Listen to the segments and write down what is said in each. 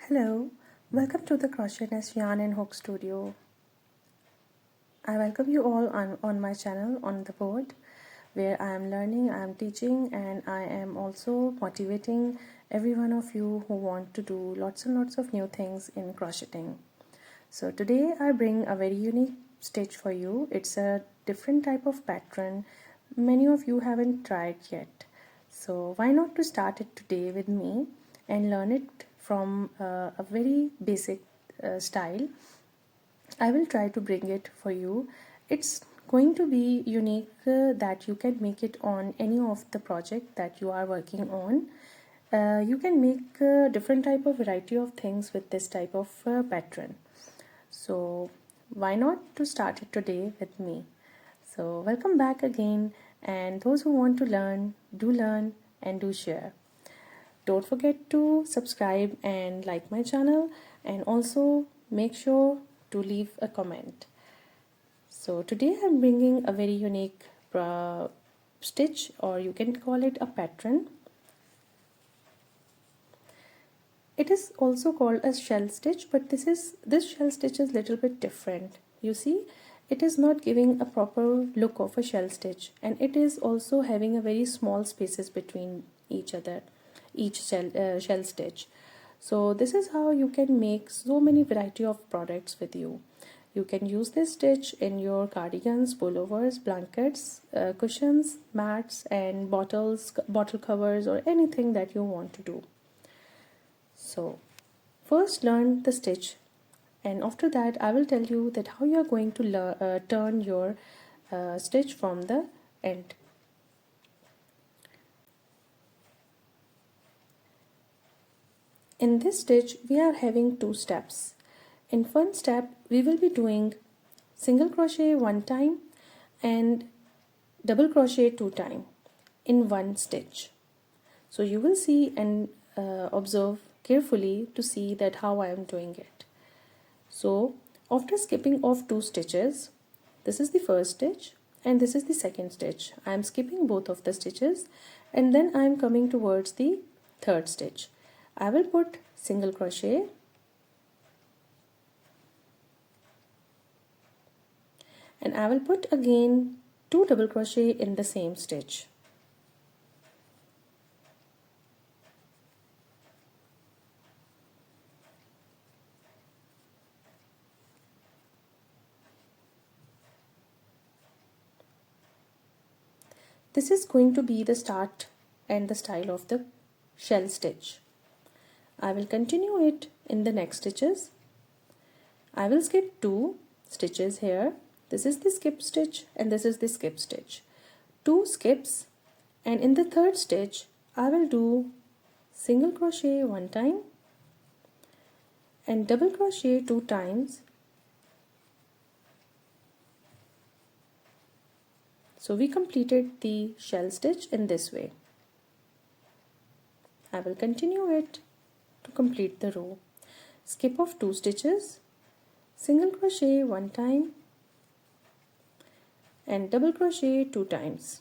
Hello, welcome to the Crochet Nest Yarn and Hook Studio. I welcome you all on my channel on the board where I am learning, I am teaching, and I am also motivating every one of you who want to do lots and lots of new things in crocheting. So today I bring a very unique stitch for you. It's a different type of pattern many of you haven't tried yet. So why not to start it today with me and learn it from a very basic style. I will try to bring it for you. It's going to be unique that you can make it on any of the project that you are working on. You can make different type of variety of things with this type of pattern. So why not to start it today with me? So welcome back again, and those who want to learn and do share. Don't forget to subscribe and like my channel, and also make sure to leave a comment. So today I'm bringing a very unique stitch, or you can call it a pattern. It is also called a shell stitch, but this shell stitch is little bit different. You see, it is not giving a proper look of a shell stitch, and it is also having a very small spaces between each shell stitch. So this is how you can make so many variety of products with you. You can use this stitch in your cardigans, pullovers, blankets, cushions, mats, and bottle covers, or anything that you want to do. So first learn the stitch, and after that I will tell you that how you are going to turn your stitch from the end. In this stitch we are having two steps. In one step we will be doing single crochet one time and double crochet two times in one stitch. So you will see and observe carefully to see that how I am doing it. So after skipping off two stitches, this is the first stitch and this is the second stitch. I am skipping both of the stitches, and then I am coming towards the third stitch. I will put single crochet and I will put again two double crochet in the same stitch. This is going to be the start and the style of the shell stitch. I will continue it in the next stitches. I will skip two stitches here. This is the skip stitch and this is the skip stitch. Two skips, and in the third stitch I will do single crochet one time and double crochet two times. So we completed the shell stitch in this way. I will continue it to complete the row. Skip off two stitches, single crochet one time and double crochet two times.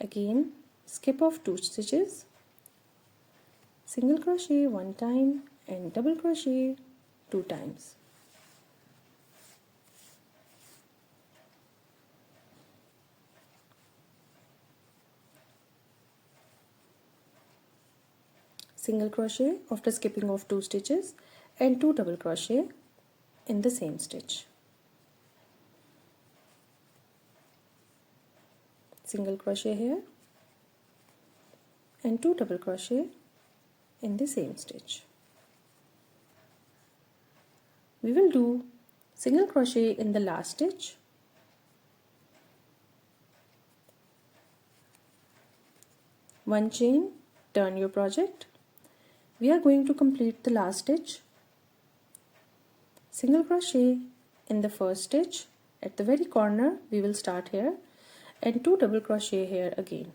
Again skip off two stitches, single crochet one time and double crochet two times. Single crochet after skipping off two stitches and two double crochet in the same stitch. Single crochet here and two double crochet in the same stitch. We will do single crochet in the last stitch, one chain, turn your project. We are going to complete the last stitch. Single crochet in the first stitch at the very corner, we will start here, and two double crochet here again.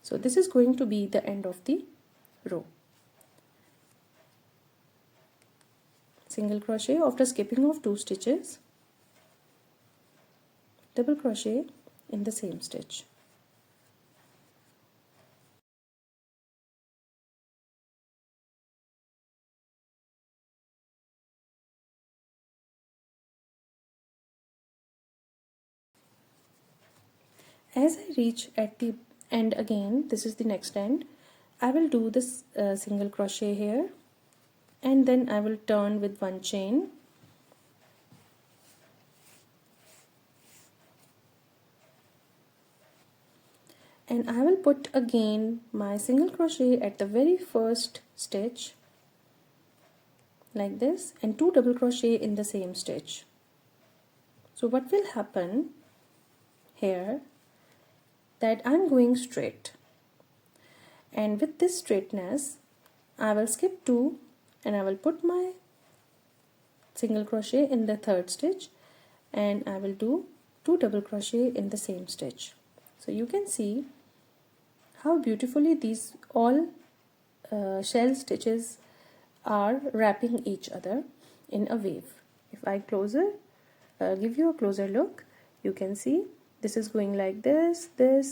So this is going to be the end of the row. Single crochet after skipping off two stitches, double crochet in the same stitch. As I reach at the end again, this is the next end, I will do this single crochet here, and then I will turn with one chain, and I will put again my single crochet at the very first stitch like this, and 2 double crochet in the same stitch. So what will happen here, that I'm going straight, and with this straightness I will skip 2 and I will put my single crochet in the third stitch, and I will do 2 double crochet in the same stitch. So you can see how beautifully these all shell stitches are wrapping each other in a wave. If I give you a closer look, you can see this is going like this,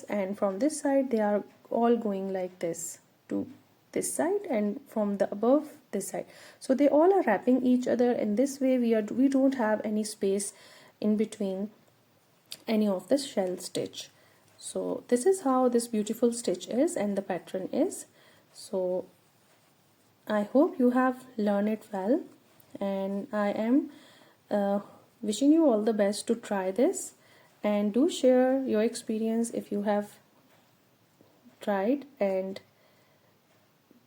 and from this side they are all going like this to this side, and from the above this side. So they all are wrapping each other in this way. We don't have any space in between any of the shell stitch. So this is how this beautiful stitch is and the pattern is. So I hope you have learned it well, and I am wishing you all the best to try this, and do share your experience if you have tried and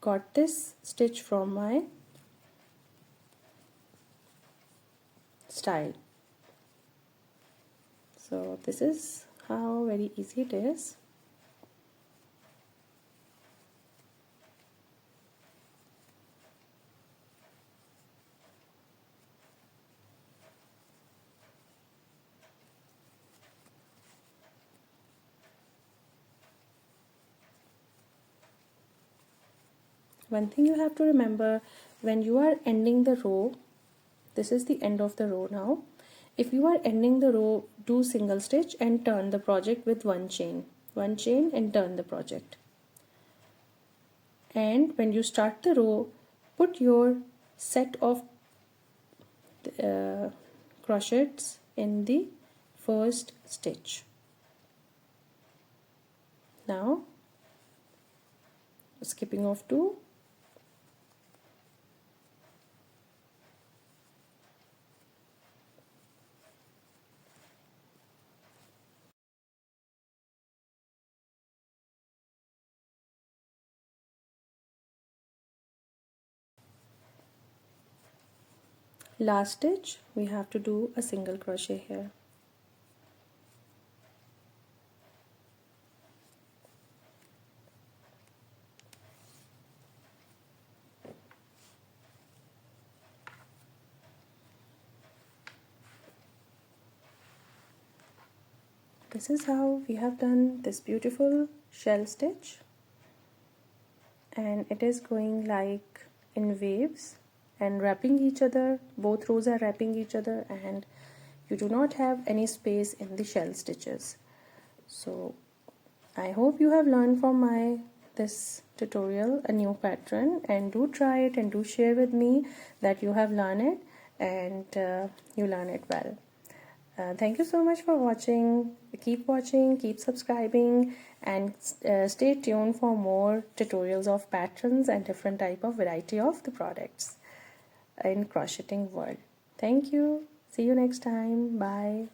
got this stitch from my style. So this is how very easy it is. One thing you have to remember, when you are ending the row, this is the end of the row now. If you are ending the row, do single stitch and turn the project with one chain and turn the project. And when you start the row, put your set of crochets in the first stitch. Now skipping off 2, last stitch we have to do a single crochet here. This is how we have done this beautiful shell stitch, and it is going like in waves and wrapping each other. Both rows are wrapping each other, and you do not have any space in the shell stitches. So I hope you have learned from this tutorial a new pattern, and do try it and do share with me that you have learned it and you learn it well. Thank you so much for watching. Watching, keep subscribing, and stay tuned for more tutorials of patterns and different type of variety of the products in crocheting world. Thank you. See you next time. Bye.